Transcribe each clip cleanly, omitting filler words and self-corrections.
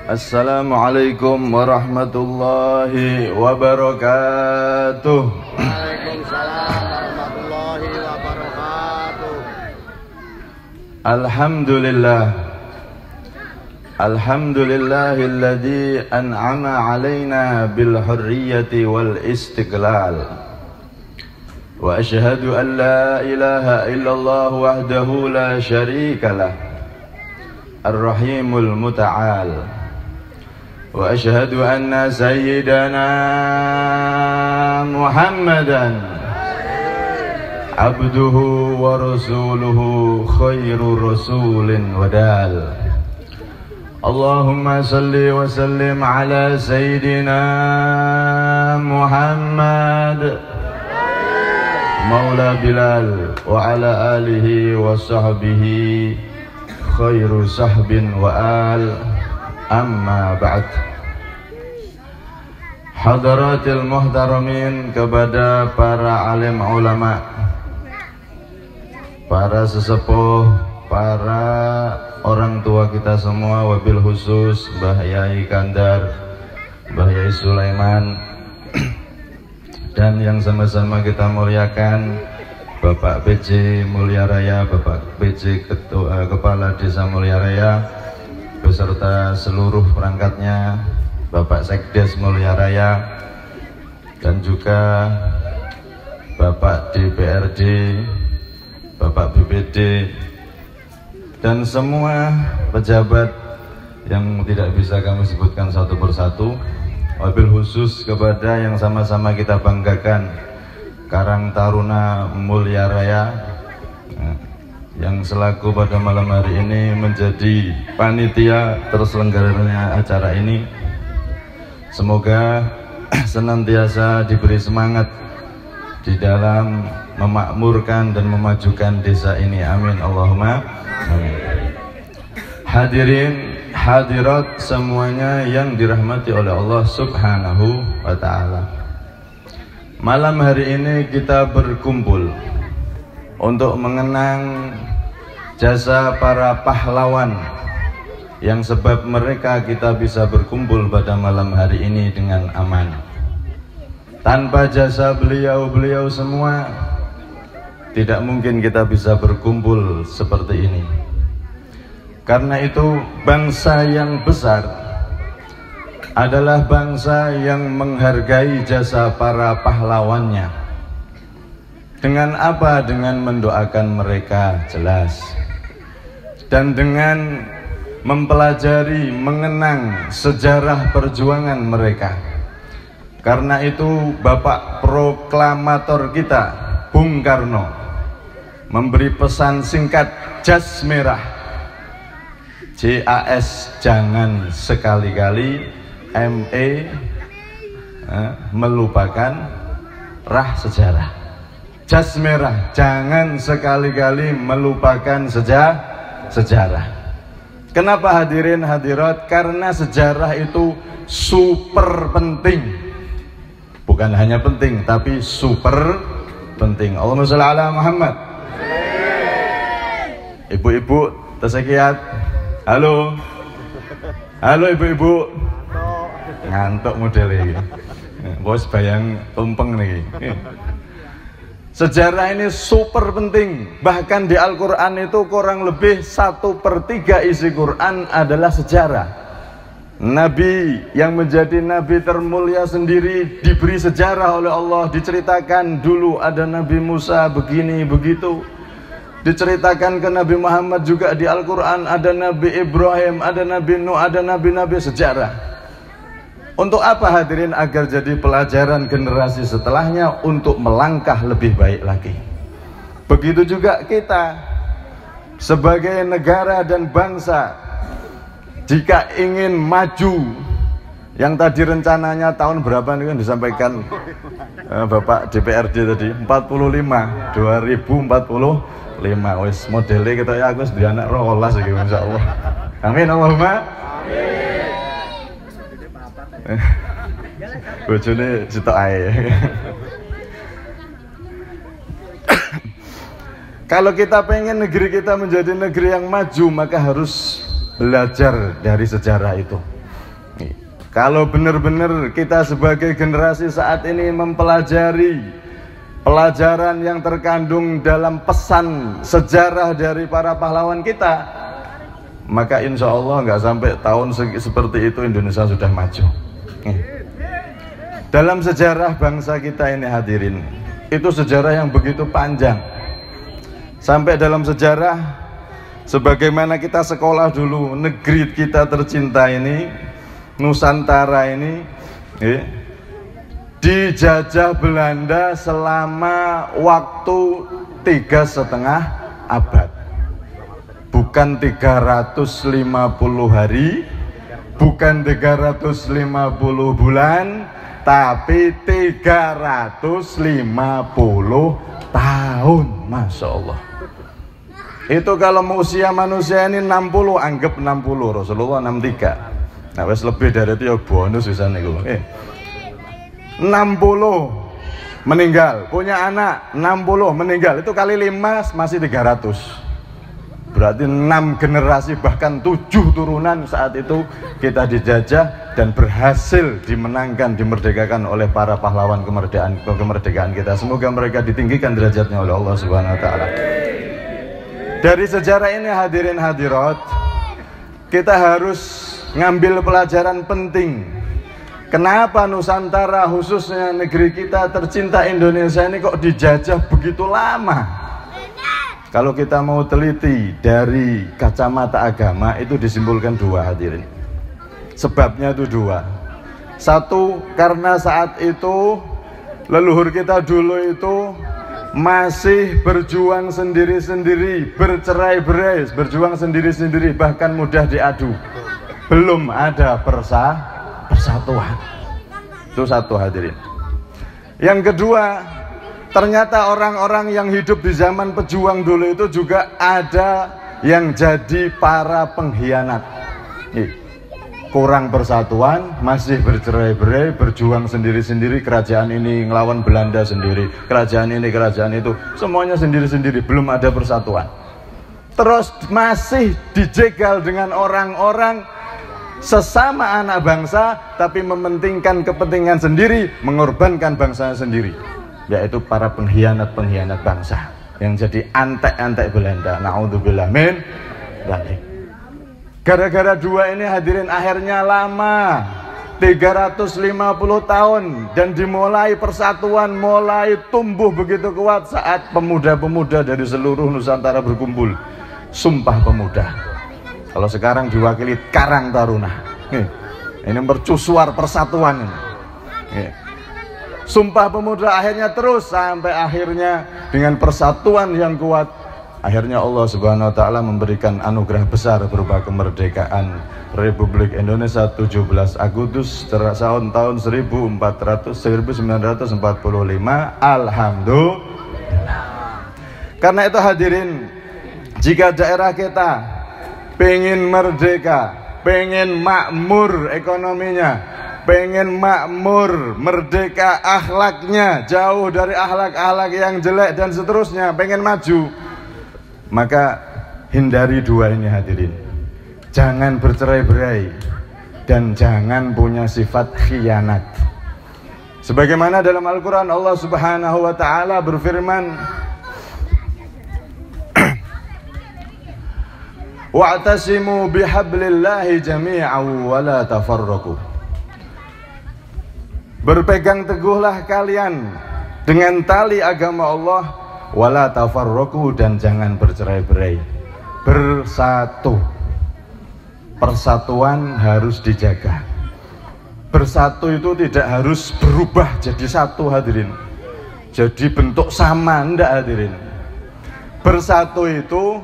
Assalamualaikum warahmatullahi wabarakatuh. Waalaikumsalam warahmatullahi wabarakatuh. Alhamdulillah. Alhamdulillahilladzi an'ama alaina bil hurriyati wal istiqlal. Wa asyhadu an la ilaha illallah wahdahu la syarika lah. Ar-Rahimul Muta'al. Wa asyhadu anna sayyidana Muhammadan abduhu wa rasuluhu khairu rasulin wadal. Allahumma salli wa sallim ala sayyidina Muhammad Maula Bilal wa ala alihi wa sahbihi khairu sahbin wa al. Amma ba'd. Hadaratil muhtaramin, kepada para alim ulama, para sesepuh, para orang tua kita semua, wabil khusus Mbah Yai Kandar, Mbah Yai Sulaiman, dan yang sama-sama kita muliakan Bapak PJ Mulya Raya, Bapak PJ Kepala Desa Mulya Raya beserta seluruh perangkatnya, Bapak Sekdes Mulya Raya, dan juga Bapak DPRD, Bapak BPD, dan semua pejabat yang tidak bisa kami sebutkan satu persatu. Wabil khusus kepada yang sama-sama kita banggakan, Karang Taruna Mulya Raya, yang selaku pada malam hari ini menjadi panitia terselenggaranya acara ini. Semoga senantiasa diberi semangat di dalam memakmurkan dan memajukan desa ini. Amin Allahumma amin. Hadirin hadirat semuanya yang dirahmati oleh Allah Subhanahu wa ta'ala. Malam hari ini kita berkumpul untuk mengenang jasa para pahlawan yang sebab mereka kita bisa berkumpul pada malam hari ini dengan aman. Tanpa jasa beliau-beliau semua, tidak mungkin kita bisa berkumpul seperti ini. Karena itu, bangsa yang besar adalah bangsa yang menghargai jasa para pahlawannya. Dengan apa? Dengan mendoakan mereka, jelas. Dan dengan mempelajari, mengenang sejarah perjuangan mereka. Karena itu Bapak proklamator kita, Bung Karno, memberi pesan singkat, jas merah, JAS, jangan sekali-kali, ME, melupakan rah sejarah. Jas merah, jangan sekali-kali melupakan sejarah. Kenapa hadirin hadirat? Karena sejarah itu super penting. Bukan hanya penting, tapi super penting. Allahumma sholli ala Muhammad. Ibu-ibu tersekiat. Halo. Halo ibu-ibu. Ngantuk model ini. Bos bayang tumpeng nih. Sejarah ini super penting. Bahkan di Al-Quran itu kurang lebih 1/3 isi Quran adalah sejarah. Nabi yang menjadi nabi termulia sendiri diberi sejarah oleh Allah. Diceritakan dulu ada Nabi Musa begini begitu. Diceritakan ke Nabi Muhammad juga di Al-Quran. Ada Nabi Ibrahim, ada Nabi Nuh, ada nabi-nabi sejarah. Untuk apa hadirin? Agar jadi pelajaran generasi setelahnya untuk melangkah lebih baik lagi. Begitu juga kita sebagai negara dan bangsa, jika ingin maju, yang tadi rencananya tahun berapa nih kan disampaikan Bapak DPRD tadi, 45, 2045. Wis modelnya kita ya, aku sudah anak rolas gitu, insyaallah. Amin Allahumma amin. Bojone sitok ae. Kalau kita pengen negeri kita menjadi negeri yang maju, maka harus belajar dari sejarah itu. Kalau benar-benar kita sebagai generasi saat ini mempelajari pelajaran yang terkandung dalam pesan sejarah dari para pahlawan kita, maka insya Allah nggak sampai tahun seperti itu Indonesia sudah maju. Dalam sejarah bangsa kita ini hadirin, itu sejarah yang begitu panjang. Sampai dalam sejarah, sebagaimana kita sekolah dulu, negeri kita tercinta ini, Nusantara ini, dijajah Belanda selama waktu 3,5 abad. Bukan 350 hari, bukan 350 bulan, tapi 350 tahun. Masya Allah. Itu kalau usia manusia ini 60, anggap 60, Rasulullah 63. Nah, wes lebih dari itu ya bonus bisa nih. 60 meninggal, punya anak 60 meninggal, itu kali 5 masih 300. Berarti 6 generasi bahkan 7 turunan saat itu kita dijajah dan berhasil dimenangkan, dimerdekakan oleh para pahlawan kemerdekaan kita. Semoga mereka ditinggikan derajatnya oleh Allah Subhanahu wa taala. Dari sejarah ini hadirin hadirat, kita harus ngambil pelajaran penting. Kenapa Nusantara, khususnya negeri kita tercinta Indonesia ini kok dijajah begitu lama? Kalau kita mau teliti dari kacamata agama, itu disimpulkan 2 hadirin. Sebabnya itu 2. Satu, karena saat itu leluhur kita dulu itu masih berjuang sendiri-sendiri, bercerai-berai, berjuang sendiri-sendiri, bahkan mudah diadu. Belum ada persatuan. Itu satu hadirin. Yang kedua, ternyata orang-orang yang hidup di zaman pejuang dulu itu juga ada yang jadi para pengkhianat. Kurang persatuan, masih bercerai-berai, berjuang sendiri-sendiri. Kerajaan ini ngelawan Belanda sendiri, kerajaan ini, kerajaan itu, semuanya sendiri-sendiri, belum ada persatuan. Terus masih dijegal dengan orang-orang sesama anak bangsa, tapi mementingkan kepentingan sendiri, mengorbankan bangsanya sendiri, yaitu para pengkhianat-pengkhianat bangsa yang jadi antek-antek Belanda. Na'udzubillah min dzalik. Gara-gara 2 ini hadirin, akhirnya lama 350 tahun dan dimulai persatuan, mulai tumbuh begitu kuat saat pemuda-pemuda dari seluruh Nusantara berkumpul. Sumpah Pemuda. Kalau sekarang diwakili Karang Taruna. Ini mercusuar persatuan ini. Sumpah Pemuda akhirnya terus sampai akhirnya dengan persatuan yang kuat, akhirnya Allah Subhanahu wa taala memberikan anugerah besar berupa kemerdekaan Republik Indonesia 17 Agustus tahun 1945. Alhamdulillah. Karena itu hadirin, jika daerah kita pengen merdeka, pengen makmur ekonominya, pengen makmur, merdeka akhlaknya, jauh dari akhlak-akhlak yang jelek dan seterusnya, pengen maju, maka hindari 2 ini hadirin. Jangan bercerai-berai dan jangan punya sifat khianat. Sebagaimana dalam Al-Quran Allah Subhanahu wa ta'ala berfirman, wa'tasimu bihablillahi jami'an wa la tafarraqu. Berpegang teguhlah kalian dengan tali agama Allah, wa la tafarraqu, dan jangan bercerai-berai. Bersatu. Persatuan harus dijaga. Bersatu itu tidak harus berubah jadi satu hadirin, jadi bentuk sama, enggak hadirin. Bersatu itu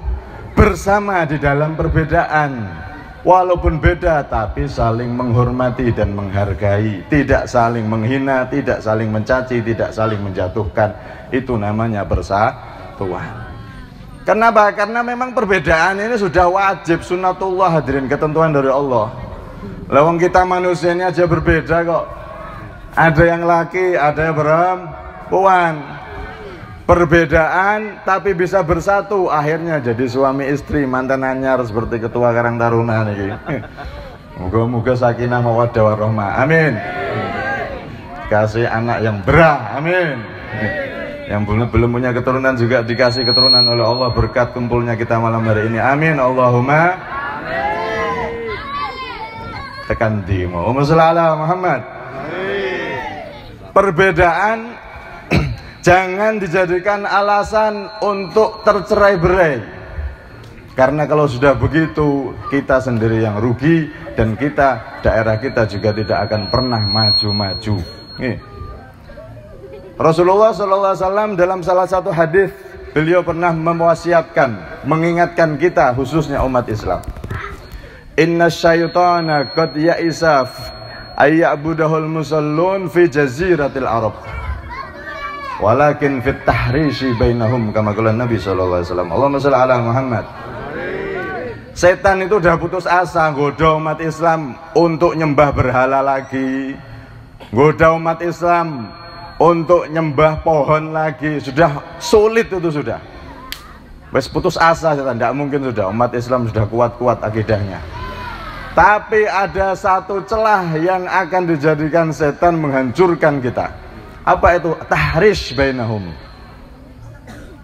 bersama di dalam perbedaan, walaupun beda tapi saling menghormati dan menghargai, tidak saling menghina, tidak saling mencaci, tidak saling menjatuhkan. Itu namanya persatuan. Kenapa? Karena memang perbedaan ini sudah wajib, sunnatullah hadirin, ketentuan dari Allah. Lawang kita manusia ini aja berbeda kok. Ada yang laki, ada yang perempuan. Perbedaan tapi bisa bersatu, akhirnya jadi suami istri, mantan anyar seperti ketua Karang Taruna nih. Moga-moga sakinah mawaddah warahmah. Amin. Kasih anak yang berah. Amin. Yang belum punya keturunan juga dikasih keturunan oleh Allah berkat kumpulnya kita malam hari ini. Amin. Allahumma tekan di Muhammad Muhammad. Perbedaan jangan dijadikan alasan untuk tercerai-berai. Karena kalau sudah begitu kita sendiri yang rugi dan daerah kita juga tidak akan pernah maju-maju. Rasulullah SAW dalam salah satu hadis beliau pernah mewasiatkan, mengingatkan kita khususnya umat Islam. Inna syaitana qad ya'isa ayya'budahul musallun fi jaziratil Arab. Walakin fit tahrishi bainahum kama qala Nabi sallallahu alaihi wasallam. Allahumma shalli ala Muhammad. Setan itu udah putus asa goda umat Islam untuk nyembah berhala lagi. Goda umat Islam untuk nyembah pohon lagi. Sudah sulit itu sudah. Wes putus asa setan, tidak mungkin sudah. Umat Islam sudah kuat-kuat akidahnya. Tapi ada satu celah yang akan dijadikan setan menghancurkan kita. Apa itu? Tahrish bainahum.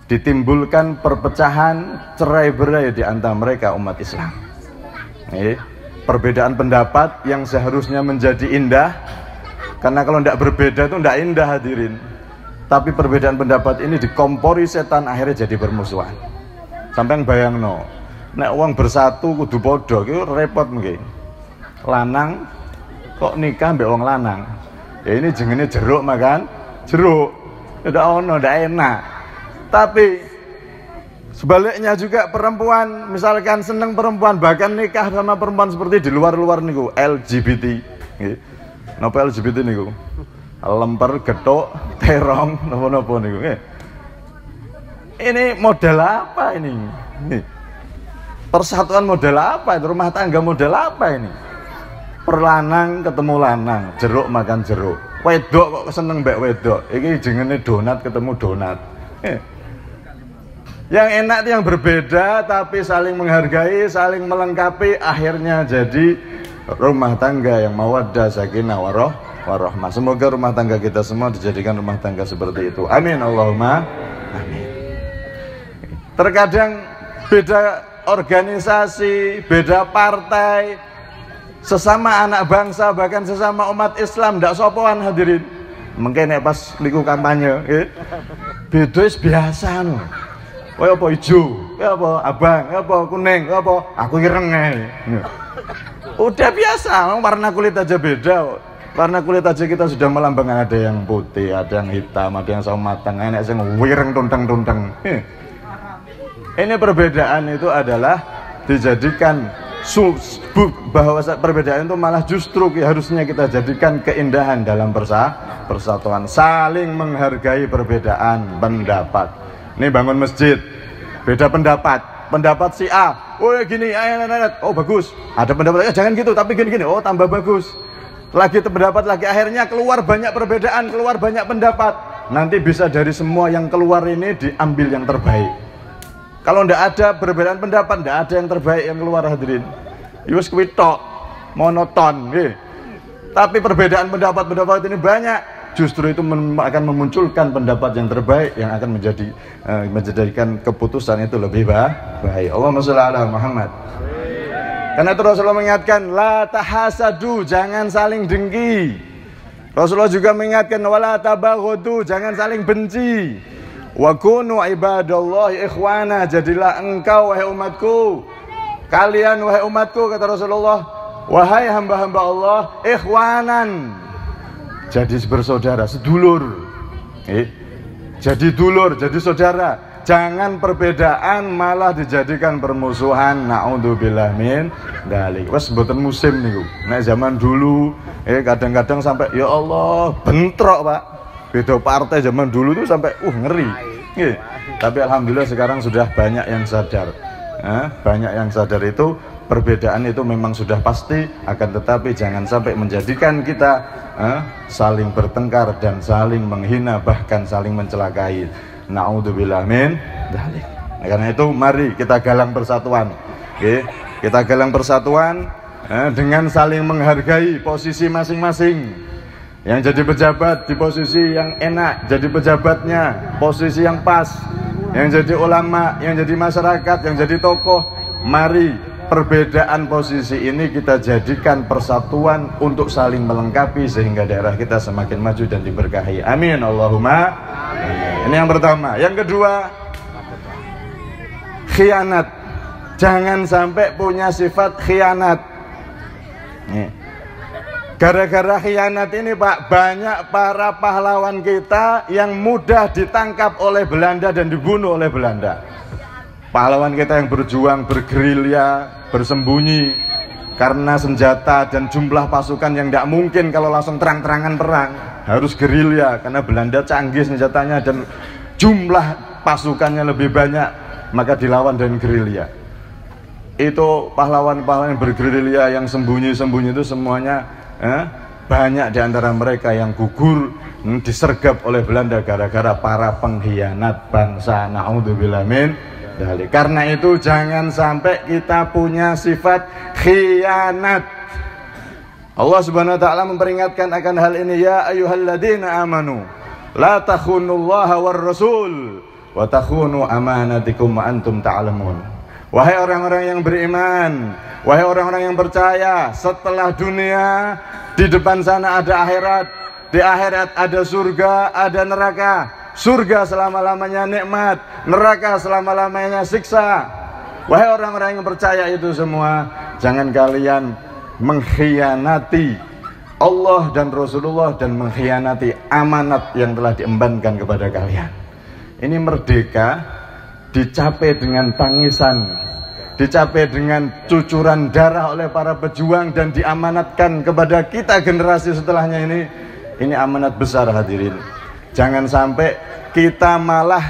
Ditimbulkan perpecahan, cerai-berai di antara mereka umat Islam. Perbedaan pendapat yang seharusnya menjadi indah, karena kalau tidak berbeda itu tidak indah hadirin. Tapi perbedaan pendapat ini dikompori setan, akhirnya jadi bermusuhan. Sampai bayangno, nek wong bersatu kudu podo, itu repot mungkin. Lanang kok nikah mbek wong lanang? Ya ini jenenge jeruk makan jeruk, tidak ono, tidak enak. Tapi sebaliknya juga perempuan, misalkan seneng perempuan, bahkan nikah sama perempuan seperti di luar-luar niku LGBT. Napa LGBT niku? Lemper, getuk, terong, napa-napa niku. Ini model apa ini? Persatuan model apa? Rumah tangga model apa ini? Perlanang ketemu lanang, jeruk makan jeruk. Wedok kok seneng mbek wedok. Iki jenenge donat ketemu donat. Yang enak itu yang berbeda tapi saling menghargai, saling melengkapi, akhirnya jadi rumah tangga yang mawaddah, sakinah, warahmah. Semoga rumah tangga kita semua dijadikan rumah tangga seperti itu. Amin Allahumma amin. Terkadang beda organisasi, beda partai, sesama anak bangsa, bahkan sesama umat Islam ndak sopoan hadirin. Mungkin pas liku kampanye, beda biasa no. Kaya apa ijo, kaya apa abang, kaya apa kuning, kaya apa aku ireng ae. Udah biasa, warna kulit aja beda. Warna kulit aja kita sudah melambangkan, ada yang putih, ada yang hitam, ada yang sawo matang, enek sing wireng tunteng-tunteng. Ini perbedaan itu adalah dijadikan bahwa perbedaan itu malah justru harusnya kita jadikan keindahan dalam persatuan, saling menghargai perbedaan pendapat. Ini bangun masjid, beda pendapat si A, oh gini, oh bagus. Ada pendapat, jangan gitu, tapi gini, oh tambah bagus. Lagi pendapat lagi, akhirnya keluar banyak perbedaan, keluar banyak pendapat. Nanti bisa dari semua yang keluar ini diambil yang terbaik. Kalau tidak ada perbedaan pendapat, tidak ada yang terbaik yang keluar hadirin. Yus kuwi tok, monoton. Tapi perbedaan pendapat ini banyak. Justru itu akan memunculkan pendapat yang terbaik yang akan menjadikan keputusan itu lebih baik. Allahumma shalli ala Muhammad. Karena itu Rasulullah mengingatkan, la tahasadu, jangan saling dengki. Rasulullah juga mengingatkan, wala tabaghadu, jangan saling benci. Wa kunu ibadallahi ikhwana, jadilah engkau wahai umatku, kalian wahai umatku, kata Rasulullah, wahai hamba-hamba Allah, ikhwanan, jadi bersaudara, sedulur, jadi dulur, jadi saudara. Jangan perbedaan malah dijadikan permusuhan. Naudzubillah min dzalik. Wes mboten musim niku. Nek zaman dulu, kadang-kadang sampai ya Allah bentrok Pak. Beda partai zaman dulu tuh sampai ngeri. Tapi alhamdulillah sekarang sudah banyak yang sadar. Banyak yang sadar itu perbedaan itu memang sudah pasti, akan tetapi jangan sampai menjadikan kita saling bertengkar dan saling menghina, bahkan saling mencelakai. Naudzubillah min dzalik. Karena itu mari kita galang persatuan. Kita galang persatuan, dengan saling menghargai posisi masing-masing. Yang jadi pejabat di posisi yang enak, jadi pejabatnya posisi yang pas. Yang jadi ulama, yang jadi masyarakat, yang jadi tokoh. Mari perbedaan posisi ini kita jadikan persatuan untuk saling melengkapi sehingga daerah kita semakin maju dan diberkahi. Amin Allahumma amin. Ini yang pertama. Yang kedua, khianat. Jangan sampai punya sifat khianat. Nih. Gara-gara khianat ini Pak, banyak para pahlawan kita yang mudah ditangkap oleh Belanda dan dibunuh oleh Belanda. Pahlawan kita yang berjuang, bergerilya, bersembunyi karena senjata dan jumlah pasukan yang tidak mungkin kalau langsung terang-terangan perang. Harus gerilya karena Belanda canggih senjatanya dan jumlah pasukannya lebih banyak, maka dilawan dengan gerilya. Itu pahlawan-pahlawan yang bergerilya, yang sembunyi-sembunyi itu semuanya banyak di antara mereka yang gugur disergap oleh Belanda gara-gara para pengkhianat bangsa. Na'udzubillah min dzalik. Karena itu jangan sampai kita punya sifat khianat. Allah Subhanahu wa taala memperingatkan akan hal ini, ya ayyuhalladzina amanu la takhunullaha war rasul wa takhunu amanatikum wa antum ta'lamun. Wahai orang-orang yang beriman, wahai orang-orang yang percaya, setelah dunia di depan sana ada akhirat, di akhirat ada surga, ada neraka. Surga selama-lamanya nikmat, neraka selama-lamanya siksa. Wahai orang-orang yang percaya itu semua, jangan kalian mengkhianati Allah dan Rasulullah dan mengkhianati amanat yang telah diembankan kepada kalian. Ini merdeka dicapai dengan tangisan, dicapai dengan cucuran darah oleh para pejuang dan diamanatkan kepada kita generasi setelahnya ini. Ini amanat besar hadirin. Jangan sampai kita malah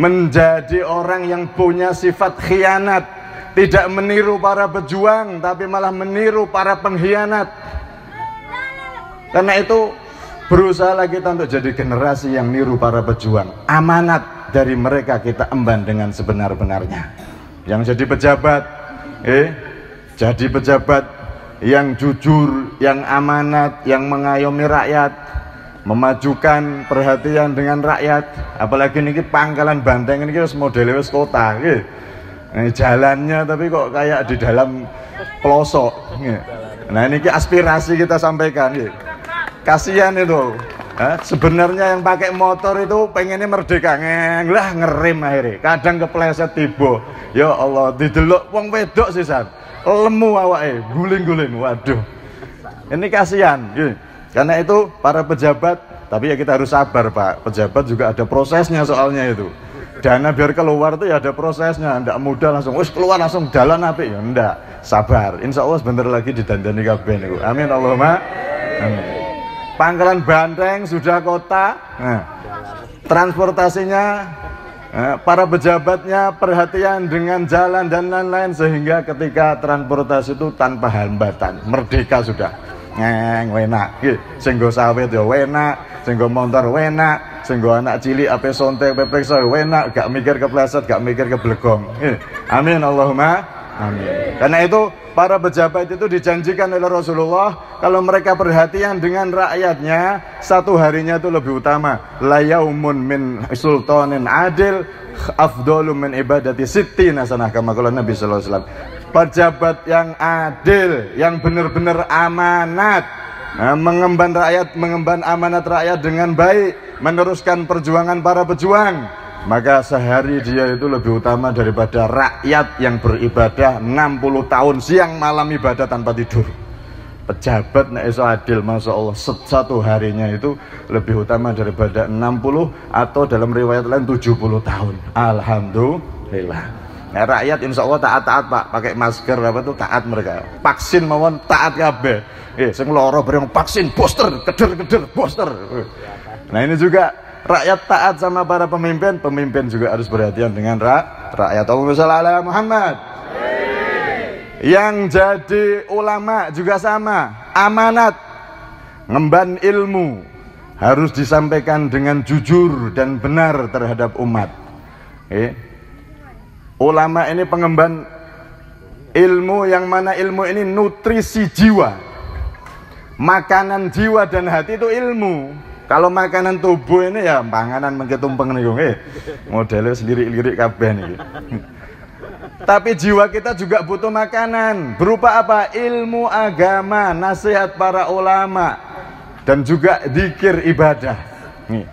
menjadi orang yang punya sifat khianat, tidak meniru para pejuang tapi malah meniru para pengkhianat. Karena itu berusahalah kita untuk jadi generasi yang niru para pejuang. Amanat dari mereka kita emban dengan sebenar-benarnya. Yang jadi pejabat, jadi pejabat yang jujur, yang amanat, yang mengayomi rakyat, memajukan perhatian dengan rakyat. Apalagi ini Pangkalan Banteng ini wis modele wis kota, jalannya tapi kok kayak di dalam pelosok. Nah ini aspirasi kita sampaikan. Kasihan itu. Sebenarnya yang pakai motor itu pengennya merdeka, ngerem akhirnya, kadang kepleset tiba. Ya Allah, didelok wong wedok sisan, lemu awake, guling-guling. Waduh, ini kasihan. Karena itu para pejabat, tapi ya kita harus sabar Pak. Pejabat juga ada prosesnya soalnya itu. Dana biar keluar itu ya ada prosesnya, ndak mudah langsung wis keluar langsung dalan apik ya ndak. Sabar. Insya Allah sebentar lagi didandani kabeh niku. Amin Allahumma amin. Pangkalan Banteng sudah kota, transportasinya, para pejabatnya perhatian dengan jalan dan lain-lain sehingga ketika transportasi itu tanpa hambatan, merdeka sudah. Enak, singgo sawit ya enak, singgo motor enak, singgo anak cilik ape sontek pepeksa enak, gak mikir kepleset, gak mikir keblegong. Amin Allahumma amin. Karena itu para pejabat itu dijanjikan oleh Rasulullah kalau mereka perhatian dengan rakyatnya, satu harinya itu lebih utama. La yaumun min sultanin adil afdalu min ibadati sittina sanah, kama qala Nabi sallallahu alaihi wasallam. Pejabat yang adil, yang benar-benar amanat, mengemban rakyat, mengemban amanat rakyat dengan baik, meneruskan perjuangan para pejuang, maka sehari dia itu lebih utama daripada rakyat yang beribadah 60 tahun siang malam ibadah tanpa tidur. Pejabat nek iso adil, masya Allah, satu harinya itu lebih utama daripada 60 atau dalam riwayat lain 70 tahun. Alhamdulillah. Nah, rakyat insya Allah taat-taat Pak, pakai masker apa tuh taat mereka. Vaksin mawon taat kabeh. Sing lara bareng vaksin booster, keder-keder booster. Nah ini juga rakyat taat sama para pemimpin, pemimpin juga harus perhatian dengan rakyat. Allahumma shalli ala Muhammad. Yang jadi ulama juga sama, amanat, ngemban ilmu harus disampaikan dengan jujur dan benar terhadap umat. Ulama ini pengemban Ilmu yang mana ilmu ini nutrisi jiwa. Makanan jiwa dan hati itu ilmu. Kalau makanan tubuh ini ya panganan mengketumpeng nih, modelnya sendiri lirik kabeh nih. Tapi jiwa kita juga butuh makanan. Berupa apa? Ilmu agama, nasihat para ulama, dan juga zikir ibadah. Nih.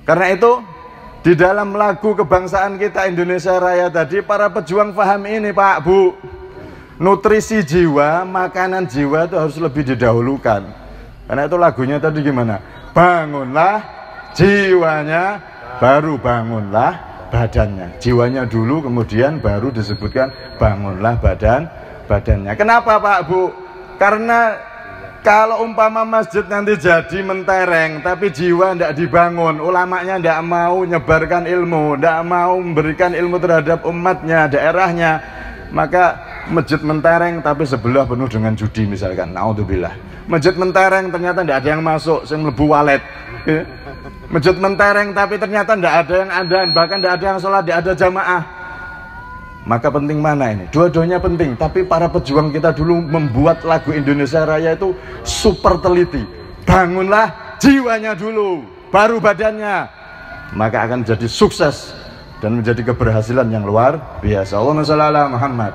Karena itu di dalam lagu kebangsaan kita Indonesia Raya tadi, para pejuang paham ini Pak Bu, nutrisi jiwa, makanan jiwa itu harus lebih didahulukan. Karena itu lagunya tadi gimana? Bangunlah jiwanya, baru bangunlah badannya. Jiwanya dulu, kemudian baru disebutkan bangunlah badannya. Kenapa Pak Bu? Karena kalau umpama masjid nanti jadi mentereng, tapi jiwa tidak dibangun, ulamanya tidak mau nyebarkan ilmu, tidak mau memberikan ilmu terhadap umatnya, daerahnya, maka masjid mentereng tapi sebelah penuh dengan judi misalkan. Naudzubillah. Masjid mentereng ternyata tidak ada yang masuk, yang mlebu walet. Masjid mentereng tapi ternyata tidak ada yang adzan, bahkan tidak ada yang sholat, tidak ada jamaah. Maka penting mana ini? Dua-duanya penting, tapi para pejuang kita dulu membuat lagu Indonesia Raya itu super teliti. Bangunlah jiwanya dulu, baru badannya. Maka akan jadi sukses dan menjadi keberhasilan yang luar biasa. Allahumma shalli ala Muhammad.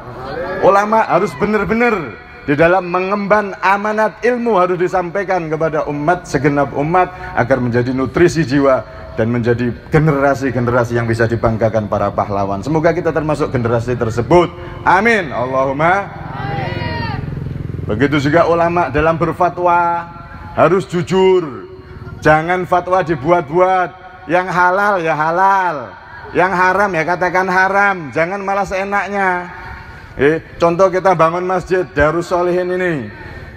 Ulama harus benar-benar di dalam mengemban amanat ilmu, harus disampaikan kepada umat, segenap umat, agar menjadi nutrisi jiwa dan menjadi generasi-generasi yang bisa dibanggakan para pahlawan. Semoga kita termasuk generasi tersebut. Amin. Allahumma amin. Begitu juga ulama dalam berfatwa harus jujur. Jangan fatwa dibuat-buat. Yang halal ya halal, yang haram ya katakan haram. Jangan malah seenaknya. Contoh kita bangun masjid Darus Sholihin ini,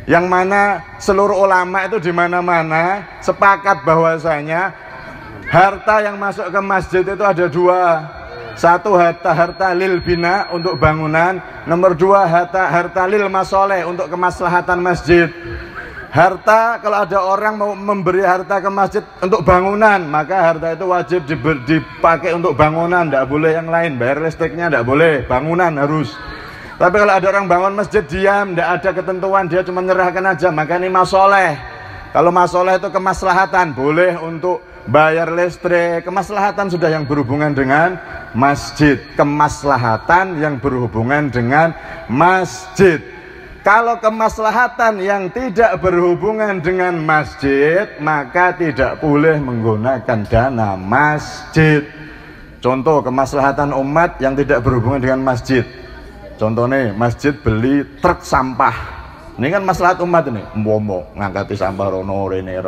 yang mana seluruh ulama itu di mana-mana sepakat bahwasanya harta yang masuk ke masjid itu ada dua. Satu harta lil bina untuk bangunan, nomor dua harta lil masoleh untuk kemaslahatan masjid. Harta, kalau ada orang mau memberi harta ke masjid untuk bangunan, maka harta itu wajib dipakai untuk bangunan, tidak boleh yang lain. Bayar listriknya tidak boleh, bangunan harus. Tapi kalau ada orang bangun masjid diam, tidak ada ketentuan, dia cuma menyerahkan aja, maka ini masoleh. Kalau masoleh itu kemaslahatan, boleh untuk bayar listrik. Kemaslahatan sudah yang berhubungan dengan masjid, kemaslahatan yang berhubungan dengan masjid. Kalau kemaslahatan yang tidak berhubungan dengan masjid, maka tidak boleh menggunakan dana masjid. Contoh kemaslahatan umat yang tidak berhubungan dengan masjid. Contohnya masjid beli truk sampah. Ini kan maslahat umat ini. Mbomo ngangkati sampah rono rene.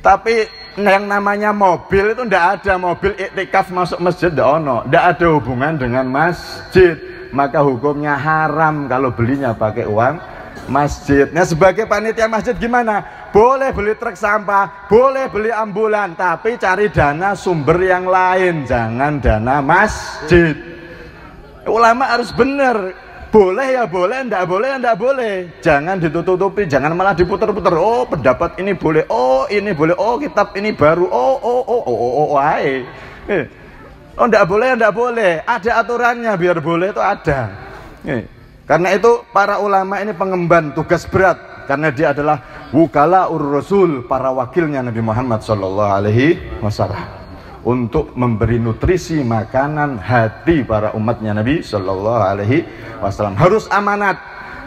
Tapi yang namanya mobil itu tidak ada, mobil iktikaf masuk masjid tidak ada hubungan dengan masjid. Maka hukumnya haram kalau belinya pakai uang masjid. Nah, sebagai panitia masjid gimana? Boleh beli truk sampah, boleh beli ambulan, tapi cari dana sumber yang lain, jangan dana masjid. Ulama harus benar. Boleh ya boleh, enggak boleh ya enggak boleh. Jangan ditutupi, jangan malah diputer-puter. Oh, pendapat ini boleh, oh ini boleh, oh kitab ini baru, ae. Oh enggak boleh, enggak boleh. Ada aturannya, biar boleh itu ada. Karena itu para ulama ini pengemban tugas berat, karena dia adalah wukalaur rasul, para wakilnya Nabi Muhammad SAW, untuk memberi nutrisi makanan hati para umatnya Nabi SAW. Harus amanat.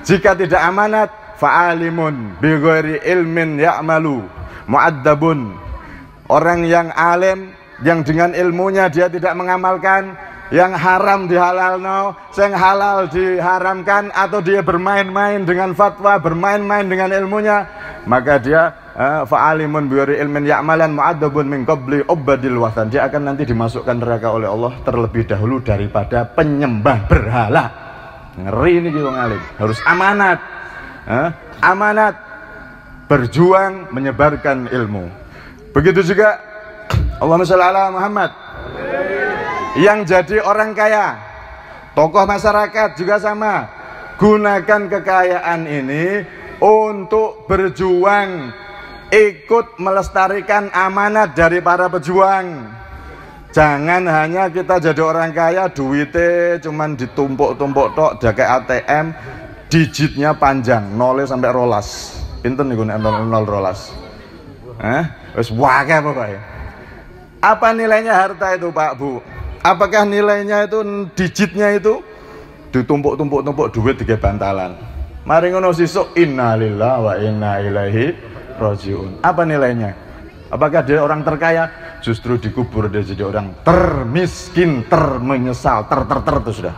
Jika tidak amanat, fa'alimun bi ghairi ilmin ya'malu mu'addabun. Orang yang alim, yang dengan ilmunya dia tidak mengamalkan, yang haram dihalalno, yang halal diharamkan, atau dia bermain-main dengan fatwa, bermain-main dengan ilmunya, maka dia fa'alimun biwari ilmin ya'malan mu'addabun min qabli ubadil wathan. Dia akan nanti dimasukkan neraka oleh Allah terlebih dahulu daripada penyembah berhala. Ngeri ini wong alim. Harus amanat. Amanat, berjuang menyebarkan ilmu. Begitu juga Allahumma shalli ala Muhammad. Yang jadi orang kaya, tokoh masyarakat juga sama. Gunakan kekayaan ini untuk berjuang, ikut melestarikan amanat dari para pejuang. Jangan hanya kita jadi orang kaya, duitnya cuman ditumpuk-tumpuk tok, dakai ATM, digitnya panjang, 0 sampai rolas. Pinten niku nek 0 rolas. Wis wae pokoknya. Apa nilainya harta itu, Pak, Bu? Apakah nilainya itu digitnya itu ditumpuk-tumpuk duit di bantalan? Mari ngono sesuk innalillahi wa inna ilaihi rajiun. Apa nilainya? Apakah dia orang terkaya? Justru dikubur dia jadi orang termiskin, termenyesal, itu sudah.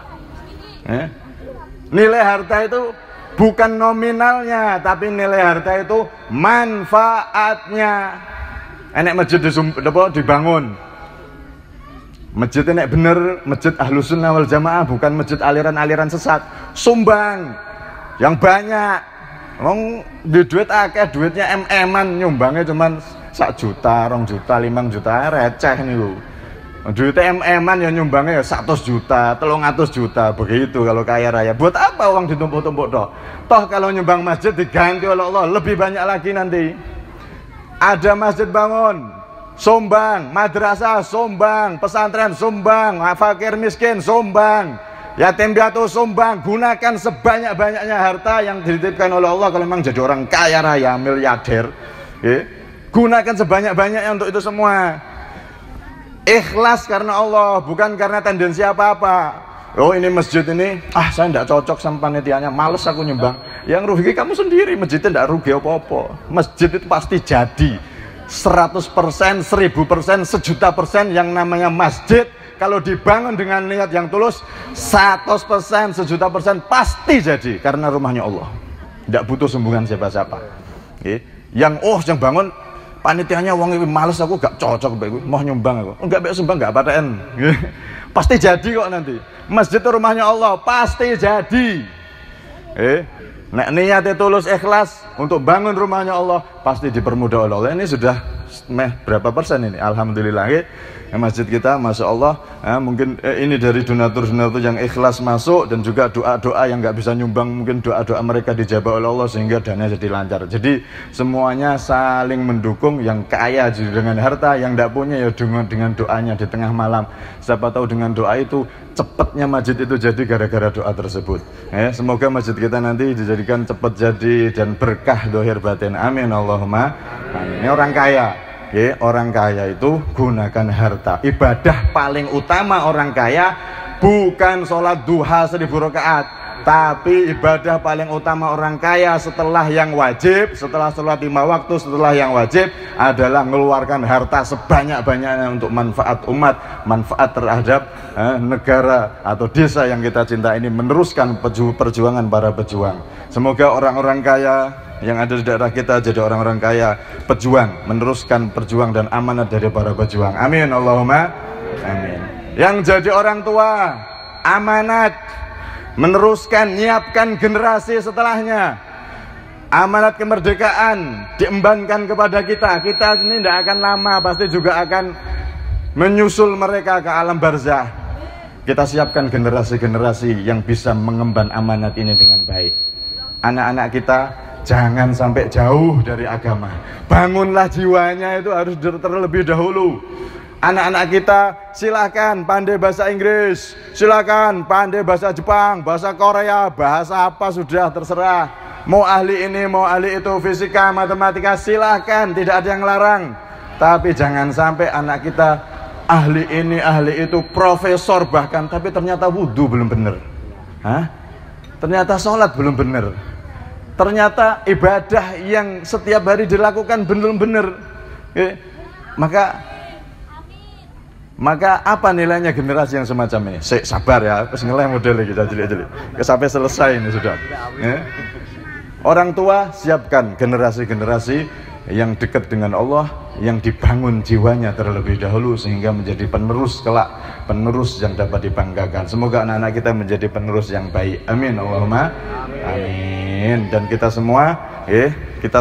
Nilai harta itu bukan nominalnya, tapi nilai harta itu manfaatnya. Enek masjid dibangun. Masjid enek bener, masjid Ahlus Sunnah wal Jamaah, bukan masjid aliran-aliran sesat. Sumbang yang banyak. Wong di duit akeh, duitnya MM-an, nyumbangnya cuman 1 juta, 2 juta, 5 juta, receh niku. Duitnya MM-an ya nyumbangnya ya 100 juta, 300 juta, begitu kalau kaya raya. Buat apa uang ditumpuk-tumpuk toh? Toh kalau nyumbang masjid diganti oleh Allah lebih banyak lagi nanti. Ada masjid bangun, sumbang, madrasah sumbang, pesantren sumbang, fakir miskin sumbang, yatim piatu sumbang. Gunakan sebanyak-banyaknya harta yang dititipkan oleh Allah kalau memang jadi orang kaya raya, miliarder. Gunakan sebanyak-banyaknya untuk itu semua. Ikhlas karena Allah, bukan karena tendensi apa-apa. Oh ini masjid ini, saya tidak cocok sama panitianya, males aku nyumbang. Yang rugi kamu sendiri, masjidnya tidak rugi apa-apa. Masjid itu pasti jadi 100%, 1000%, 1.000.000% yang namanya masjid. Kalau dibangun dengan niat yang tulus, 100%, 1.000.000% pasti jadi. Karena rumahnya Allah, tidak butuh sumbangan siapa-siapa. Yang bangun panitianya wong iki males, aku gak cocok mbek mau nyumbang aku. Enggak mbek sumbang enggak paten. Pasti jadi kok nanti. Masjid itu rumahnya Allah, pasti jadi. Nek niatnya tulus ikhlas untuk bangun rumahnya Allah, pasti dipermudah oleh Allah. Ini sudah berapa persen ini? Alhamdulillah. Masjid kita, masya Allah, mungkin ini dari donatur-donatur yang ikhlas masuk, dan juga doa-doa yang nggak bisa nyumbang, mungkin doa-doa mereka dijabah oleh Allah sehingga dana jadi lancar. Jadi semuanya saling mendukung, yang kaya dengan harta, yang tidak punya ya dengan doanya di tengah malam. Siapa tahu dengan doa itu cepatnya masjid itu jadi gara-gara doa tersebut. Semoga masjid kita nanti dijadikan cepat jadi dan berkah dohir batin. Amin Allahumma amin. Ini orang kaya. Orang kaya itu gunakan harta. Ibadah paling utama orang kaya bukan sholat duha 1000 rakaat, tapi ibadah paling utama orang kaya setelah yang wajib, setelah sholat 5 waktu, setelah yang wajib adalah mengeluarkan harta sebanyak-banyaknya untuk manfaat umat, manfaat terhadap negara atau desa yang kita cinta ini, meneruskan perjuangan para pejuang. Semoga orang-orang kaya yang ada di daerah kita jadi orang-orang kaya, pejuang, meneruskan perjuang dan amanat dari para pejuang. Amin Allahumma amin. Yang jadi orang tua, amanat, meneruskan, nyiapkan generasi setelahnya. Amanat kemerdekaan diembankan kepada kita. Kita ini tidak akan lama, pasti juga akan menyusul mereka ke alam barzah. Kita siapkan generasi-generasi yang bisa mengemban amanat ini dengan baik. Anak-anak kita jangan sampai jauh dari agama. Bangunlah jiwanya, itu harus terlebih dahulu. Anak-anak kita silakan pandai bahasa Inggris, silakan pandai bahasa Jepang, bahasa Korea, bahasa apa sudah terserah. Mau ahli ini, mau ahli itu, fisika, matematika, silakan, tidak ada yang larang. Tapi jangan sampai anak kita ahli ini, ahli itu, profesor bahkan, tapi ternyata wudhu belum benar. Ternyata sholat belum benar. Ternyata ibadah yang setiap hari dilakukan belum benar. Maka apa nilainya generasi yang semacam ini? Sabar ya, terus ngeleh model kita jeli-jeli. Sampai selesai ini sudah. Orang tua siapkan generasi-generasi yang dekat dengan Allah, yang dibangun jiwanya terlebih dahulu sehingga menjadi penerus kelak, penerus yang dapat dibanggakan. Semoga anak-anak kita menjadi penerus yang baik. Amin Allahumma amin. Dan kita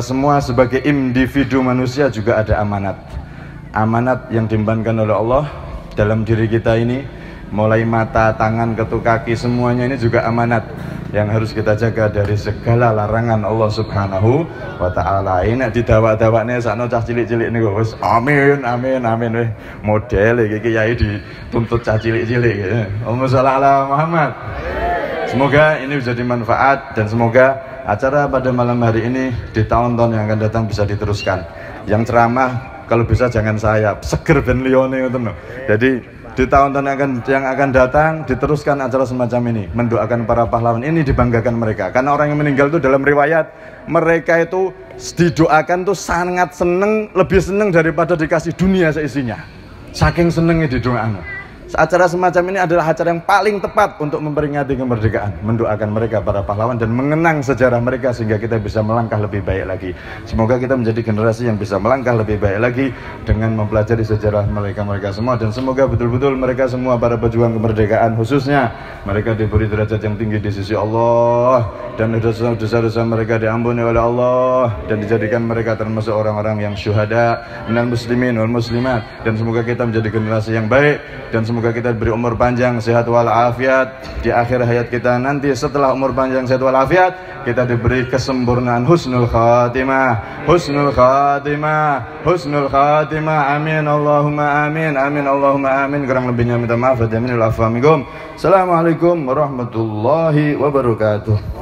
semua sebagai individu manusia juga ada amanat. Amanat yang diembankan oleh Allah dalam diri kita ini, mulai mata, tangan, ketuk kaki, semuanya ini juga amanat yang harus kita jaga dari segala larangan Allah Subhanahu wa taala. Ini didawak-dawakne sakno cah cilik-cilik niku wis amin amin amin weh model iki kiai dituntut cah cilik-cilik gitu. Allahumma shalli ala Muhammad. Semoga ini bisa dimanfaat dan semoga acara pada malam hari ini di tahun-tahun yang akan datang bisa diteruskan. Yang ceramah kalau bisa jangan saya, seger ben liyane ngoten lho. Jadi di tahun-tahun yang akan datang diteruskan acara semacam ini, mendoakan para pahlawan ini, dibanggakan mereka. Karena orang yang meninggal itu dalam riwayat mereka itu didoakan tuh sangat seneng, lebih seneng daripada dikasih dunia seisinya. Saking senengnya didoakan. Acara semacam ini adalah acara yang paling tepat untuk memperingati kemerdekaan, mendoakan mereka para pahlawan dan mengenang sejarah mereka sehingga kita bisa melangkah lebih baik lagi. Semoga kita menjadi generasi yang bisa melangkah lebih baik lagi dengan mempelajari sejarah mereka semua, dan semoga betul-betul mereka semua para pejuang kemerdekaan khususnya mereka diberi derajat yang tinggi di sisi Allah dan dosa-dosa mereka diampuni oleh Allah dan dijadikan mereka termasuk orang-orang yang syuhada minal muslimin wal muslimat, dan semoga kita menjadi generasi yang baik dan semoga kita diberi umur panjang, sehat walafiat di akhir hayat kita nanti. Setelah umur panjang, sehat walafiat, kita diberi kesempurnaan husnul khatimah, husnul khatimah, husnul khatimah. Amin Allahumma amin, amin Allahumma amin. Kurang lebihnya minta maaf. Assalamualaikum warahmatullahi wabarakatuh.